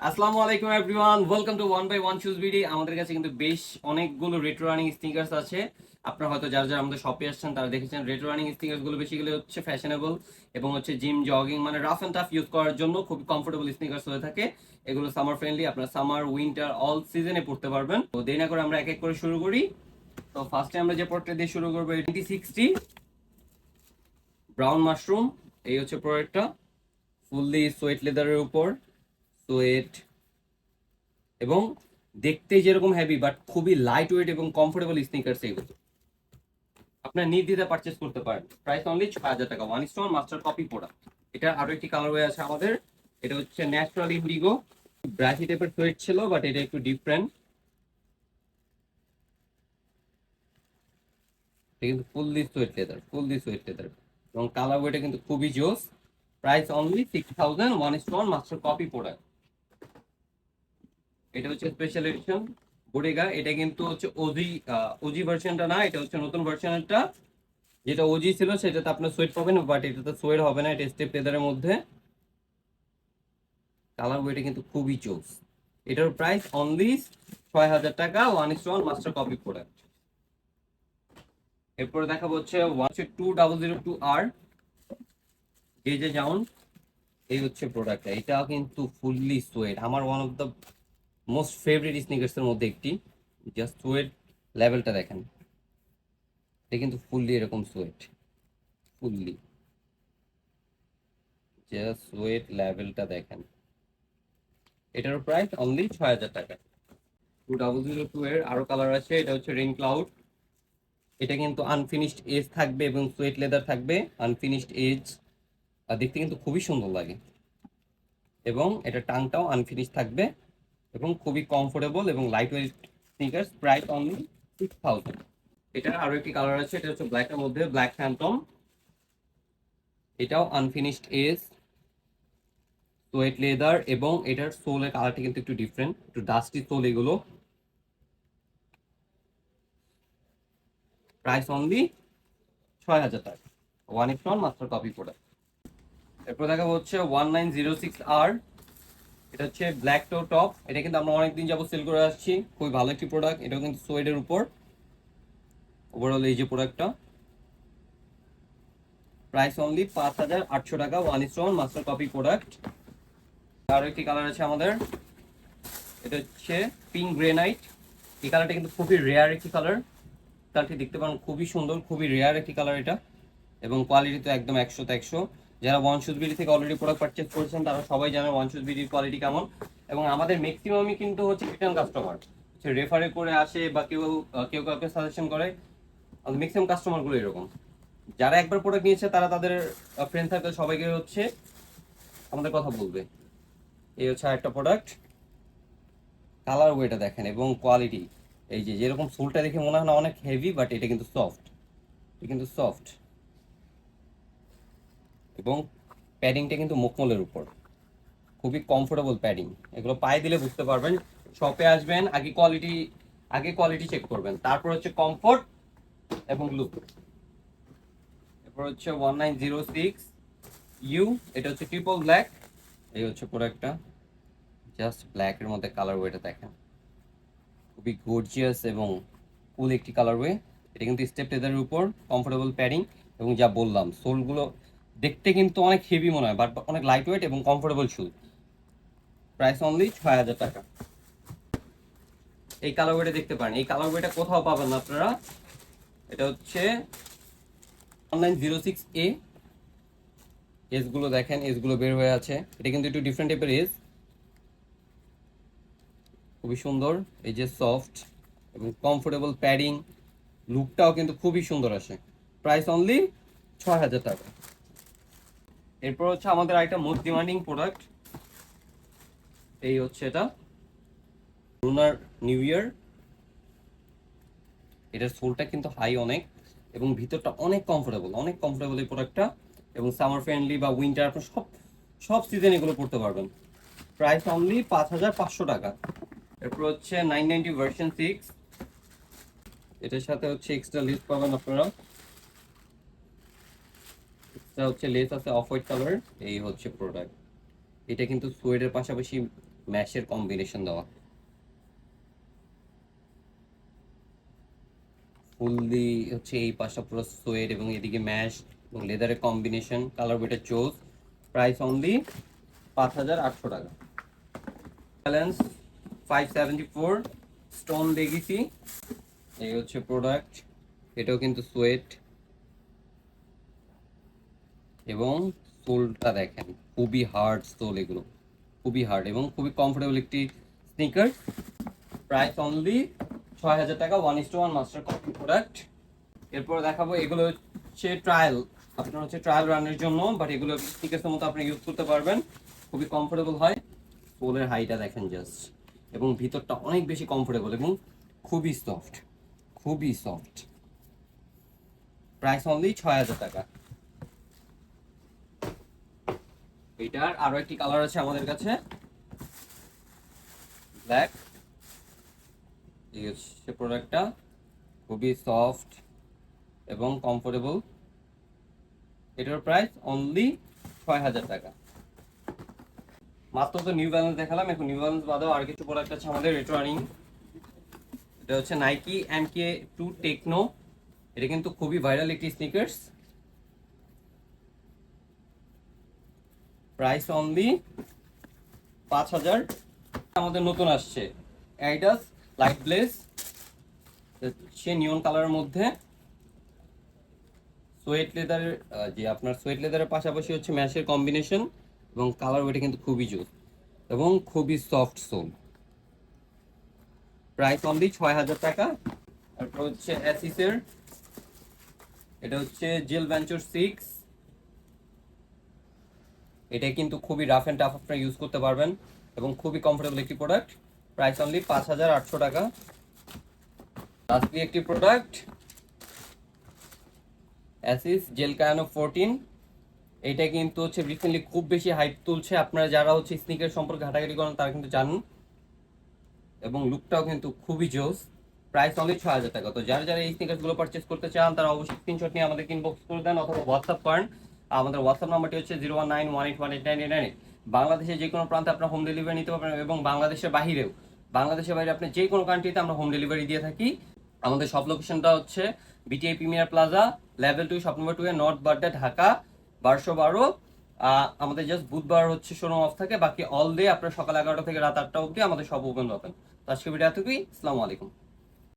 আসসালামু আলাইকুম everyone, welcome to one by one shoes BD. আমাদের কাছে কিন্তু বেশ অনেকগুলো রেট্রো রানিং স্নিকার্স আছে। আপনারা হয়তো যারা যারা আমাদের শপে আসছেন তারা দেখেছেন রেট্রো রানিং স্নিকার্স গুলো বেসিক্যালি হচ্ছে ফ্যাশনেবল এবং হচ্ছে জিম জগিং মানে রাফ এন্ড টাফ ইউজ করার জন্য খুব কমফোর্টেবল স্নিকার্স হয়ে থাকে। এগুলো সামার ফ্রেন্ডলি, আপনারা সামার উইন্টার অল সিজনে পড়তে পারবেন। তো দেরি না করে আমরা এক এক করে শুরু করি। তো ফার্স্টে আমরা যে প্রোডাক্টটা দিয়ে শুরু করবো 2060 ব্রাউন মাশরুম। এই হচ্ছে প্রোডাক্টটা, ফুললি সোয়েট লেদারের উপর, সোয়েট এবং দেখতে যেরকম হেভি বাট খুবই লাইট ওয়েট এবং কমফোর্টেবল স্নিকার্স এগুলো আপনার নির্দ্বিধায় পারচেস করতে পারেন। প্রাইস অনলি ৬,০০০ টাকা, one stone master copy product. এটা আরো একটি কালার হয়ে আছে আমাদের, এটা হচ্ছে ন্যাচারাল ইন্ডিগো। ব্রাশি টাইপের সোয়েট ছিল বাট এটা একটু ডিফারেন্ট, এটা কিন্তু ফুললি সোয়েট লেদার এবং কালার ওয়েটা কিন্তু খুবই জোস। Price only 6,000, one stone master copy product. এটা হচ্ছে স্পেশাল এডিশন বোরেগা। এটা কিন্তু হচ্ছে ওজি ওজি ভার্সনটা না, এটা হচ্ছে নতুন ভার্সনটা। যেটা ওজি ছিল সেটাতে আপনার সোয়েট পাবেন বাট এটাতে সোয়েট হবে না, এটা স্টেপ লেদারের মধ্যে। কালার বইটা কিন্তু খুবই চোস। এটার প্রাইস অনলি ৬,০০০ টাকা, one stone master copy product. এরপরে দেখাবো হচ্ছে 2002R গেজে জাউন। এই হচ্ছে প্রোডাক্টটা, এটা কিন্তু ফুললি সোয়েট, আমার one of the most favourite sneakers এর মধ্যে একটি। জাস্ট সোয়েট লেভেলটা দেখেন, এটা কিন্তু ফুললি এরকম সোয়েট, ফুললি জাস্ট সোয়েট লেভেলটা দেখেন। এটার প্রাইস অনলি ৬,০০০ টাকা। 2002 এর আরো কালার আছে, এটা হচ্ছে রেইন ক্লাউড। এটা কিন্তু আনফিনিশড এজ থাকবে এবং সোয়েট লেদার থাকবে। আনফিনিশড এজ দেখতে কিন্তু খুবই সুন্দর লাগে এবং এটা টাংটাও আনফিনিশ থাকবে এবং খুবই কমফোর্টেবল এবং light weight sneakers. Price only 6,000। এটার আরো একটি কালার আছে, এটা হচ্ছে ব্ল্যাকের মধ্যে, ব্ল্যাক ফ্যান্টম। এটাও আনফিনিশড এজ, সোয়েট লেদার এবং এটার সোলের কালারটা কিন্তু একটু ডিফারেন্ট, একটু ডাস্টি সোল এগুলো। প্রাইস অনলি ৬,০০০ টাকা, one if non master copy product. এরপর দেখা হচ্ছে 1906R। এটা হচ্ছে ব্ল্যাক টো টপ। এটা কিন্তু আমরা অনেকদিন যাবত সেল করে আসছি, খুবই ভালো একটি প্রোডাক্ট। এটাও কিন্তু সোয়েডের উপর ওভারঅল এই যে প্রোডাক্টটা। প্রাইস অনলি ৫,৮০০ টাকা, one stone master copy product. আরও একটি কালার আছে আমাদের, এটা হচ্ছে পিঙ্ক গ্রেনাইট। এই কালারটা কিন্তু খুবই রেয়ার একটি কালার, কালারটি দেখতে পারেন খুবই সুন্দর, খুবই রেয়ার একটি কালার এটা এবং কোয়ালিটি তো একদম ১০০-১০০। যারা ওয়ান শুজ বিডি থেকে অলরেডি প্রোডাক্ট পারচেজ করেছেন তারা সবাই জানেন ওয়ান শুজ বিডির কোয়ালিটি কেমন। এবং আমাদের ম্যাক্সিমামই কিন্তু হচ্ছে রিটার্ন কাস্টমার, হচ্ছে রেফারে করে আসে বা কেউ কেউ কাউকে সাজেশন করে। আমাদের ম্যাক্সিমাম কাস্টমারগুলো এরকম, যারা একবার প্রোডাক্ট নিয়েছে তারা তাদের ফ্রেন্ড সার্কেল সবাইকে হচ্ছে আমাদের কথা বলবে। এই হচ্ছে আরেকটা প্রোডাক্ট। কালার ওয়েটা দেখেন এবং কোয়ালিটি, এই যে যেরকম সোলটা দেখে মনে হয় না অনেক হেভি বাট এটা কিন্তু সফট, এটা কিন্তু সফট এবং প্যাডিংটা কিন্তু মখমলের উপর, খুবই কমফোর্টেবল প্যাডিং। এগুলো পায়ে দিলে বুঝতে পারবেন। শপে আসবেন, আগে কোয়ালিটি চেক করবেন, তারপর হচ্ছে কমফোর্ট এবং লুক। এরপর হচ্ছে 1906U। এটা হচ্ছে ট্রিপল ব্ল্যাক। এই হচ্ছে প্রোডাক্টটা, জাস্ট ব্ল্যাকের মধ্যে কালার ওয়েটা দেখেন, খুবই গর্জিয়াস এবং কুল একটি কালারওয়ে। এটা কিন্তু স্টেপ লেদারের উপর, কমফোর্টেবল প্যাডিং এবং যা বললাম সোলগুলো দেখতে কিন্তু অনেক হেভি মনে হয় বাট অনেক লাইট ওয়েট এবং কমফোর্টেবল শুজ। প্রাইস অনলি ৬,০০০ টাকা। এই কালারওয়েটা দেখতে পারেন, এই কালারওয়েটা কোথাও পাবেন না আপনারা। এটা হচ্ছে 1906A। এজগুলো দেখেন, এজগুলো বের হয়ে আছে, এটা কিন্তু একটু ডিফারেন্ট টাইপের এজ, খুবই সুন্দর। এই যে সফট এবং কমফোর্টেবল প্যাডিং, লুকটাও কিন্তু খুবই সুন্দর আসে। প্রাইস অনলি ৬,০০০ টাকা। এরপর হচ্ছে আমাদের আরেকটা মোস্ট ডিমান্ডিং প্রোডাক্ট, এই হচ্ছে এটা লুনার নিউ ইয়ার। এটার সোলটা কিন্তু হাই অনেক এবং ভিতরটা অনেক কমফোর্টেবল এই প্রোডাক্টটা এবং সামার ফ্রেন্ডলি বা উইন্টার আপনার সব সব সিজন এগুলো পড়তে পারবেন। প্রাইস অনলি ৫,৫০০ টাকা। এরপর হচ্ছে 990 ভার্সন 6। এটার সাথে হচ্ছে এক্সট্রা লেস পাবেন আপনারা, এক্সট্রা হচ্ছে লেস আছে অফ হোয়াইট কালার। এই হচ্ছে প্রোডাক্ট, এটা কিন্তু সোয়েডের পাশাপাশি ম্যাশের কম্বিনেশন দেওয়া, ফুললি হচ্ছে এই পাশটা পুরো সোয়েড এবং এদিকে ম্যাশ এবং লেদারের combination, colour better choose. Price only 5800 টাকা। ব্যালেন্স 574 স্টোন লেগেসি, এই হচ্ছে প্রোডাক্ট। এটাও কিন্তু সোয়েট এবং সোলটা দেখেন খুবই হার্ড সোল, এগুলো খুবই হার্ড এবং খুবই কমফোর্টেবল একটি স্নিকার। প্রাইস অনলি 6000 টাকা, 1:1 মাস্টার কপি প্রোডাক্ট। এরপর দেখাবো এগুলো হচ্ছে ট্রায়াল, আপনার হচ্ছে ট্রায়াল রানের জন্য, বাট এগুলো স্নিকার্সের মতো আপনি ইউজ করতে পারবেন, খুবই কমফোর্টেবল হয়। সোলের হাইটা দেখেন জাস্ট, এবং ভিতরটা অনেক বেশি কমফোর্টেবল এবং খুবই সফট, খুবই সফট। প্রাইস অনলি 6000 টাকা। এটার আরো একটি কালার আছে আমাদের কাছে, ব্ল্যাক। এই হচ্ছে প্রোডাক্টটা, খুবই সফট এবং কমফোর্টেবল। এটার প্রাইস অনলি 6000 টাকা। মাত্র তো নিউ ব্যালেন্স দেখালাম, এখন নিউ ব্যালেন্স বাদেও আর কিছু প্রোডাক্ট আছে আমাদের রেট্রোয়ারিং। এটা হচ্ছে নাইকি MK2 টেকনো, এটা কিন্তু খুবই ভাইরাল একটি স্নিকার্স। Price only 5000। আমাদের নতুন আসছে অ্যাডিডাস লাইট ব্লেজ, সে নিয়ন কালারের মধ্যে সোয়েট লেদারের, যে আপনার সোয়েট লেদারের পাশাপাশি হচ্ছে ম্যাশের কম্বিনেশন এবং কালার, ওইটা কিন্তু খুবই জোস এবং খুবই সফট সোল। প্রাইস অনলি 6000 টাকা। তারপর হচ্ছে অ্যাসিসের, এটা হচ্ছে জেল ভেঞ্চার 6, এটা কিন্তু খুবই রাফ অ্যান্ড টাফ আপনারা ইউজ করতে পারবেন এবং খুবই কমফোর্টেবল একটি প্রোডাক্ট। প্রাইস অনলি 5800 টাকা। লাস্টলি একটি প্রোডাক্ট অ্যাসিস জেল কায়ানো 14, এটা কিন্তু হচ্ছে রিসেন্টলি খুব বেশি হাইপ তুলছে। আপনারা যারা হচ্ছে স্নিকার সম্পর্কে ঘাটাঘাটি করেন তারা কিন্তু জানেন, এবং লুকটাও কিন্তু খুবই জোস। প্রাইস অনলি 6000 টাকা। তো যারা যারা এই স্নিকার্সগুলো পারচেস করতে চান তারা অবশ্যই স্ক্রিনশট নিয়ে আমাদেরকে ইনবক্স করে দেন অথবা হোয়াটসঅ্যাপ করেন। আমাদের হোয়াটসঅ্যাপ নাম্বারটি হচ্ছে 01918188988। বাংলাদেশের যে কোনো প্রান্তে আপনারা হোম ডেলিভারি নিতে পারবেন, এবং বাংলাদেশের বাহিরেও, বাংলাদেশের বাইরে আপনি যে কোনো কান্ট্রিতে আমরা হোম ডেলিভারি দিয়ে থাকি। আমাদের সব লোকেশনটা হচ্ছে BTI premier plaza, level 2, shop number 2 এ, নর্থ বাড্ডা, ঢাকা 1212। আমাদের জাস্ট বুধবার হচ্ছে শোরুম অফ থাকে, বাকি অল ডে আপনার সকাল 11টা থেকে রাত 8টা অবধি আমাদের সব ওপেন পাবেন। তো আজকে ভিডিও এতটুকুই। আসসালামু আলাইকুম।